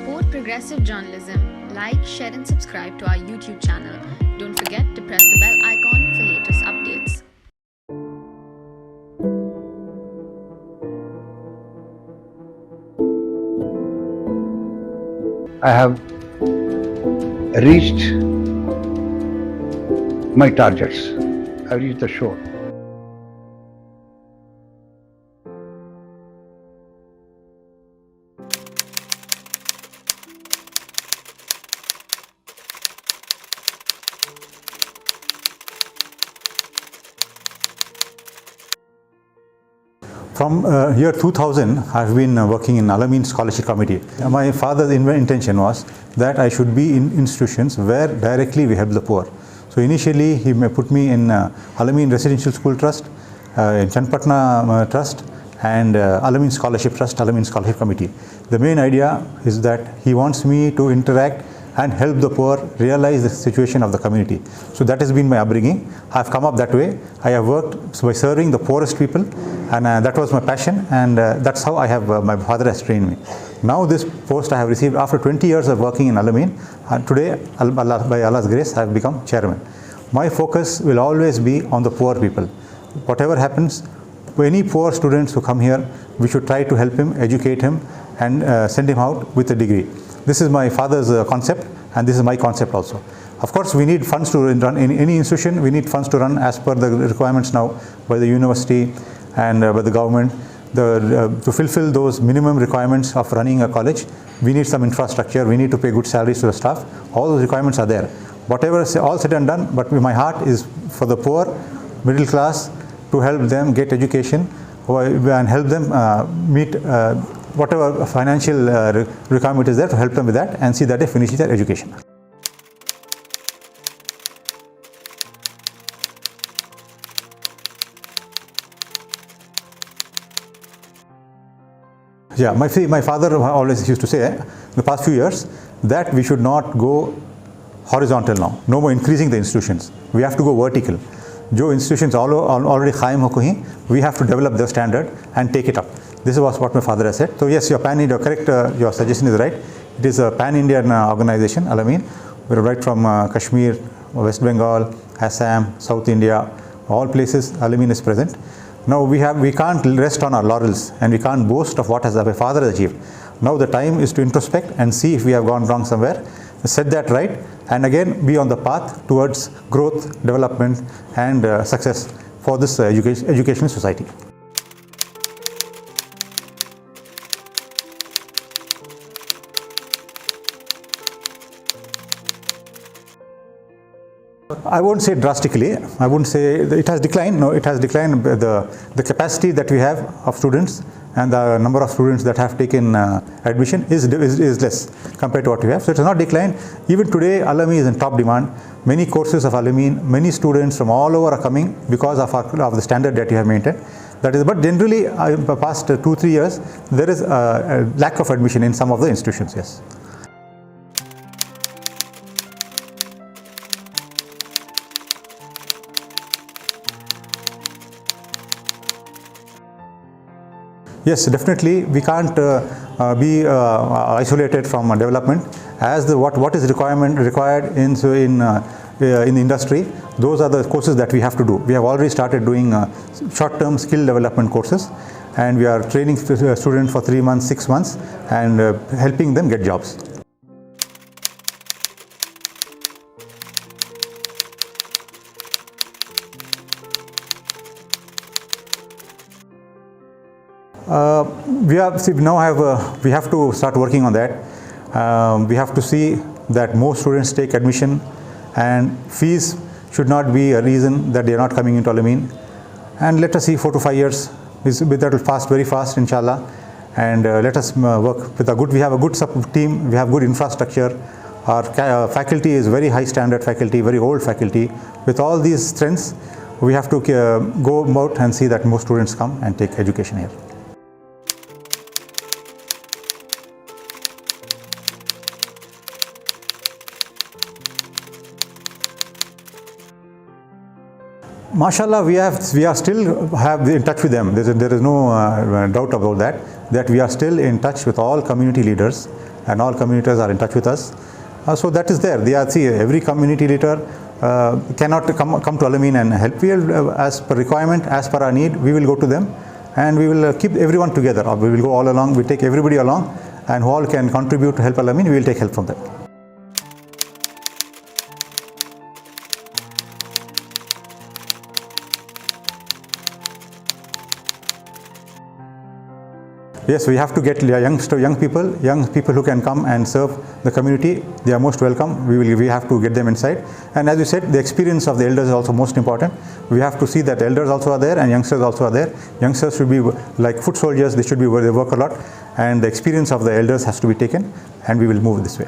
support progressive journalism, like, share and subscribe to our YouTube channel. Don't forget to press the bell icon for latest updates. I have reached my targets. I reached the shore. From year 2000, I've been working in Ameen Scholarship Committee. My father's intention was that I should be in institutions where directly we help the poor. So initially, he put me in Ameen Residential School Trust, in Chanpatna Trust, and Ameen Scholarship Trust, Ameen Scholarship Committee. The main idea is that he wants me to interact and help the poor realize the situation of the community. So that has been my upbringing. I have come up that way. I have worked by serving the poorest people, and that was my passion, and that's how I have, my father has trained me. Now this post I have received after 20 years of working in Ameen, and today, by Allah's grace, I have become chairman. My focus will always be on the poor people. Whatever happens, any poor students who come here, we should try to help him, educate him, and send him out with a degree. This is my father's concept, and this is my concept also. Of course, we need funds to run in any institution. We need funds to run as per the requirements now by the university and by the government. To fulfill those minimum requirements of running a college, we need some infrastructure. We need to pay good salaries to the staff. All those requirements are there. Whatever is all said and done, but my heart is for the poor, middle class, to help them get education and help them meet whatever financial requirement is there, to help them with that and see that they finish their education. Yeah, my father always used to say, the past few years, that we should not go horizontal now. No more increasing the institutions. We have to go vertical. Jo institutions already qaim ho kahin, we have to develop their standard and take it up. This was what my father has said. So yes, you're correct. Your suggestion is right. It is a pan-Indian organization, Ameen. We're right from Kashmir, West Bengal, Assam, South India, all places Ameen is present. Now we can't rest on our laurels, and we can't boast of what my father has achieved. Now the time is to introspect and see if we have gone wrong somewhere, set that right, and again be on the path towards growth, development, and success for this educational society. I won't say drastically. I wouldn't say it has declined. No, it has declined. The capacity that we have of students and the number of students that have taken admission is less compared to what we have. So it has not declined. Even today, Ameen is in top demand. Many courses of Ameen, many students from all over are coming because of the standard that you have maintained. That is, but generally, the past 2-3 years, there is a lack of admission in some of the institutions. Yes. Yes, definitely. We can't be isolated from development. As what is required in the industry, those are the courses that we have to do. We have already started doing short-term skill development courses, and we are training students for 3 months, 6 months, and helping them get jobs. We have to start working on that. We have to see that more students take admission, and fees should not be a reason that they are not coming into Ameen. And let us see, 4 to 5 years, that will pass very fast, inshallah. And let us work with we have a good support team, we have good infrastructure. Our faculty is very high standard faculty, very old faculty. With all these strengths, we have to go out and see that more students come and take education here. Mashallah, we are still in touch with them. There is no doubt about that we are still in touch with all community leaders, and all communities are in touch with us. So that is there. They are, see, every community leader cannot come to Ameen and help. We will, as per requirement, as per our need, we will go to them, and we will keep everyone together. We will go all along, we take everybody along, and who all can contribute to help Ameen, we will take help from them. Yes, we have to get young people who can come and serve the community. They are most welcome. We have to get them inside. And as you said, the experience of the elders is also most important. We have to see that elders also are there and youngsters also are there. Youngsters should be like foot soldiers. They should be where they work a lot. And the experience of the elders has to be taken, and we will move this way.